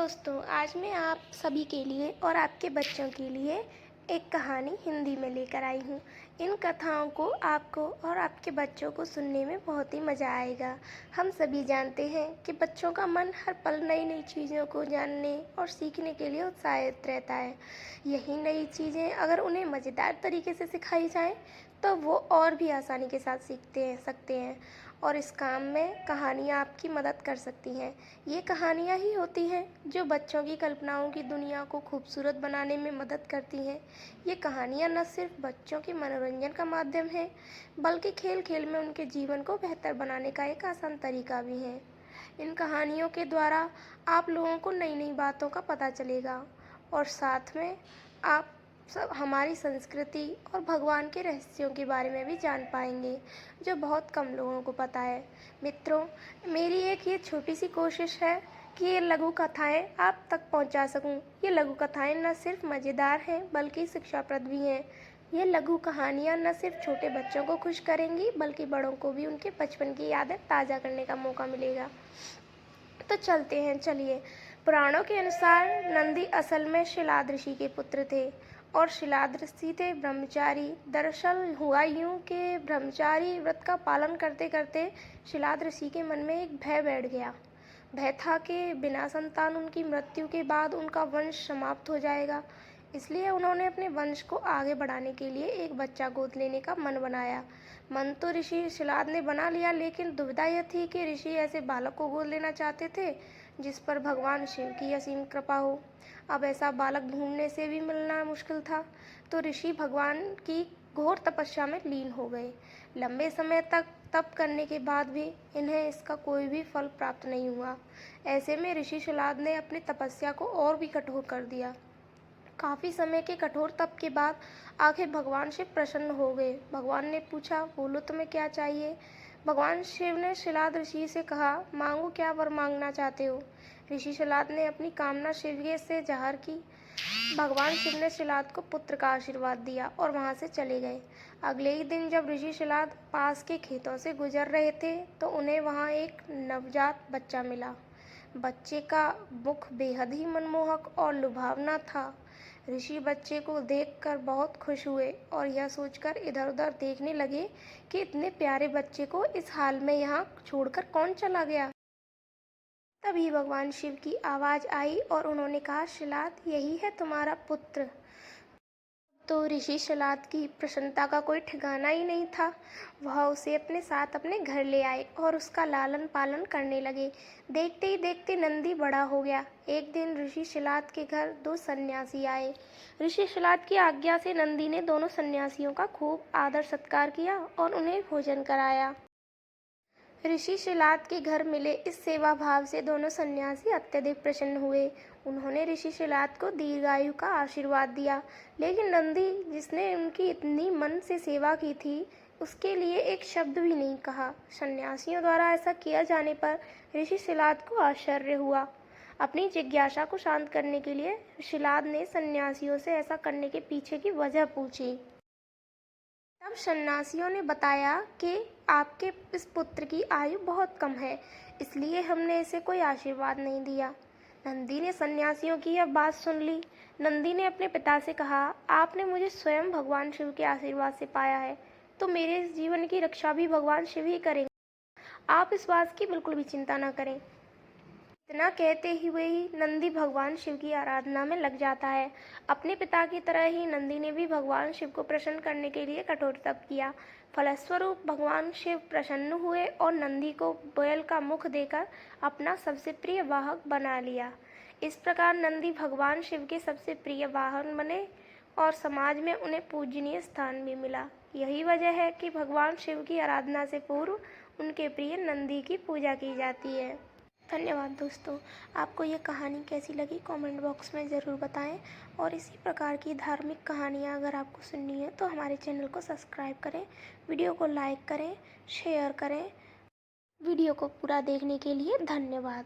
दोस्तों, आज मैं आप सभी के लिए और आपके बच्चों के लिए एक कहानी हिंदी में लेकर आई हूँ। इन कथाओं को आपको और आपके बच्चों को सुनने में बहुत ही मज़ा आएगा। हम सभी जानते हैं कि बच्चों का मन हर पल नई नई चीज़ों को जानने और सीखने के लिए उत्साहित रहता है। यही नई चीज़ें अगर उन्हें मज़ेदार तरीके से सिखाई जाएं, तो वो और भी आसानी के साथ सकते हैं और इस काम में कहानियाँ आपकी मदद कर सकती हैं। ये कहानियाँ ही होती हैं जो बच्चों की कल्पनाओं की दुनिया को खूबसूरत बनाने में मदद करती हैं। ये कहानियाँ न सिर्फ बच्चों के मनोरंजन का माध्यम है, बल्कि खेल खेल में उनके जीवन को बेहतर बनाने का एक आसान तरीका भी है। इन कहानियों के द्वारा आप लोगों को नई नई बातों का पता चलेगा और साथ में आप सब हमारी संस्कृति और भगवान के रहस्यों के बारे में भी जान पाएंगे, जो बहुत कम लोगों को पता है। मित्रों, मेरी एक ये छोटी सी कोशिश है कि ये लघु कथाएं आप तक पहुंचा सकूं। ये लघु कथाएं न सिर्फ मज़ेदार हैं, बल्कि शिक्षाप्रद भी हैं। ये लघु कहानियाँ न सिर्फ छोटे बच्चों को खुश करेंगी, बल्कि बड़ों को भी उनके बचपन की यादें ताज़ा करने का मौका मिलेगा। तो चलते हैं, चलिए। पुराणों के अनुसार नंदी असल में शिलाद ऋषि के पुत्र थे और शिलाद ऋषि थे ब्रह्मचारी। दरअसल हुआ यूं कि ब्रह्मचारी व्रत का पालन करते करते शिलाद ऋषि के मन में एक भय बैठ गया। भय था कि बिना संतान उनकी मृत्यु के बाद उनका वंश समाप्त हो जाएगा। इसलिए उन्होंने अपने वंश को आगे बढ़ाने के लिए एक बच्चा गोद लेने का मन बनाया। मन तो ऋषि शिलाद ने बना लिया, लेकिन दुविधा यह थी कि ऋषि ऐसे बालक को गोद लेना चाहते थे जिस पर भगवान शिव की असीम कृपा हो। अब ऐसा बालक ढूंढने से भी मिलना मुश्किल था, तो ऋषि भगवान की घोर तपस्या में लीन हो गए। लंबे समय तक तप करने के बाद भी इन्हें इसका कोई भी फल प्राप्त नहीं हुआ। ऐसे में ऋषि शिलाद ने अपनी तपस्या को और भी कठोर कर दिया। काफ़ी समय के कठोर तप के बाद आखिर भगवान शिव प्रसन्न हो गए। भगवान ने पूछा, बोलो तुम्हें क्या चाहिए। भगवान शिव ने शिलाद ऋषि से कहा, मांगो, क्या वर मांगना चाहते हो। ऋषि शिलाद ने अपनी कामना शिव से जाहिर की। भगवान शिव ने शिलाद को पुत्र का आशीर्वाद दिया और वहां से चले गए। अगले ही दिन जब ऋषि शिलाद पास के खेतों से गुजर रहे थे, तो उन्हें वहां एक नवजात बच्चा मिला। बच्चे का मुख बेहद ही मनमोहक और लुभावना था। ऋषि बच्चे को देखकर बहुत खुश हुए और यह सोचकर इधर उधर देखने लगे कि इतने प्यारे बच्चे को इस हाल में यहाँ छोड़कर कौन चला गया। तभी भगवान शिव की आवाज़ आई और उन्होंने कहा, शिलाद, यही है तुम्हारा पुत्र। तो ऋषि शिलाद की प्रसन्नता का कोई ठिकाना ही नहीं था। वह उसे अपने साथ अपने घर ले आए और उसका लालन पालन करने लगे। देखते ही देखते नंदी बड़ा हो गया। एक दिन ऋषि शिलाद के घर दो सन्यासी आए। ऋषि शिलाद की आज्ञा से नंदी ने दोनों सन्यासियों का खूब आदर सत्कार किया और उन्हें भोजन कराया। ऋषि शिलाद के घर मिले इस सेवा भाव से दोनों सन्यासी अत्यधिक प्रसन्न हुए। उन्होंने ऋषि शिलाद को दीर्घायु का आशीर्वाद दिया, लेकिन नंदी, जिसने उनकी इतनी मन से सेवा की थी, उसके लिए एक शब्द भी नहीं कहा। सन्यासियों द्वारा ऐसा किया जाने पर ऋषि शिलाद को आश्चर्य हुआ। अपनी जिज्ञासा को शांत करने के लिए शिलाद ने सन्यासियों से ऐसा करने के पीछे की वजह पूछी। तब सन्यासियों ने बताया कि आपके इस पुत्र की आयु बहुत कम है, इसलिए हमने इसे कोई आशीर्वाद नहीं दिया। नंदी ने सन्यासियों की यह बात सुन ली। नंदी ने अपने पिता से कहा, आपने मुझे स्वयं भगवान शिव के आशीर्वाद से पाया है, तो मेरे इस जीवन की रक्षा भी भगवान शिव ही करेंगे। आप इस बात की बिल्कुल भी चिंता न करें। इतना कहते हुए ही नंदी भगवान शिव की आराधना में लग जाता है। अपने पिता की तरह ही नंदी ने भी भगवान शिव को प्रसन्न करने के लिए कठोर तप किया। फलस्वरूप भगवान शिव प्रसन्न हुए और नंदी को बैल का मुख देकर अपना सबसे प्रिय वाहक बना लिया। इस प्रकार नंदी भगवान शिव के सबसे प्रिय वाहन बने और समाज में उन्हें पूजनीय स्थान भी मिला। यही वजह है कि भगवान शिव की आराधना से पूर्व उनके प्रिय नंदी की पूजा की जाती है। धन्यवाद दोस्तों। आपको ये कहानी कैसी लगी कमेंट बॉक्स में ज़रूर बताएं और इसी प्रकार की धार्मिक कहानियाँ अगर आपको सुननी है तो हमारे चैनल को सब्सक्राइब करें, वीडियो को लाइक करें, शेयर करें। वीडियो को पूरा देखने के लिए धन्यवाद।